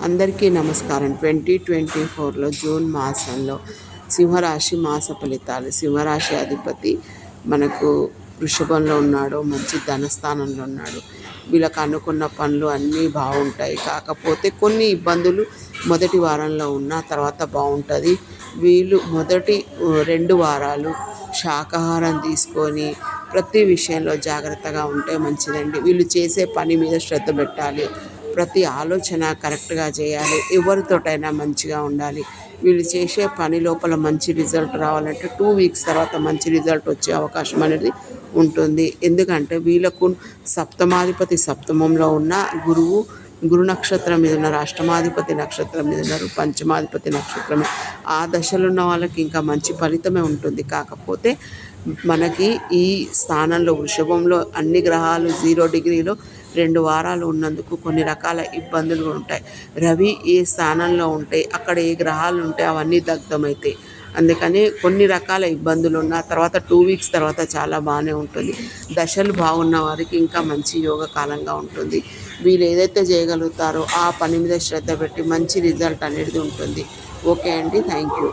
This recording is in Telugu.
అందరికీ నమస్కారం. 2024లో జూన్ మాసంలో సింహరాశి మాస ఫలితాలు. సింహరాశి అధిపతి మనకు వృషభంలో ఉన్నాడు, మంచి ధనస్థానంలో ఉన్నాడు. వీళ్ళకి అనుకున్న పనులు అన్నీ బాగుంటాయి. కాకపోతే కొన్ని ఇబ్బందులు మొదటి వారంలో ఉన్న తర్వాత బాగుంటుంది. వీళ్ళు మొదటి 2 వారాలు శాకాహారం తీసుకొని ప్రతి విషయంలో జాగ్రత్తగా ఉంటే మంచిదండి. వీళ్ళు చేసే పని మీద శ్రద్ధ పెట్టాలి. ప్రతి ఆలోచన కరెక్ట్గా చేయాలి. ఎవరితోటైనా మంచిగా ఉండాలి. వీళ్ళు చేసే పని లోపల మంచి రిజల్ట్ రావాలంటే 2 వీక్స్ తర్వాత మంచి రిజల్ట్ వచ్చే అవకాశం అనేది ఉంటుంది. ఎందుకంటే వీళ్ళకు సప్తమాధిపతి సప్తమంలో ఉన్న గురు నక్షత్రం మీద ఉన్నారు, అష్టమాధిపతి నక్షత్రం మీద ఉన్నారు, పంచమాధిపతి నక్షత్రమే. ఆ దశలో ఉన్న వాళ్ళకి ఇంకా మంచి ఫలితమే ఉంటుంది. కాకపోతే మనకి ఈ స్థానంలో వృషభంలో అన్ని గ్రహాలు 0 డిగ్రీలో 2 వారాలు ఉన్నందుకు కొన్ని రకాల ఇబ్బందులు ఉంటాయి. రవి ఏ స్థానంలో ఉంటే అక్కడ ఏ గ్రహాలు ఉంటే అవన్నీ దగ్ధమవుతాయి. అందుకని కొన్ని రకాల ఇబ్బందులు ఉన్న తర్వాత 2 వీక్స్ తర్వాత చాలా బాగానే ఉంటుంది. దశలు బాగున్న వారికి ఇంకా మంచి యోగ కాలంగా ఉంటుంది. వీళ్ళు ఏదైతే చేయగలుగుతారో ఆ పని మీద శ్రద్ధ పెట్టి మంచి రిజల్ట్ అనేది ఉంటుంది. ఓకే అండి, థ్యాంక్ యూ.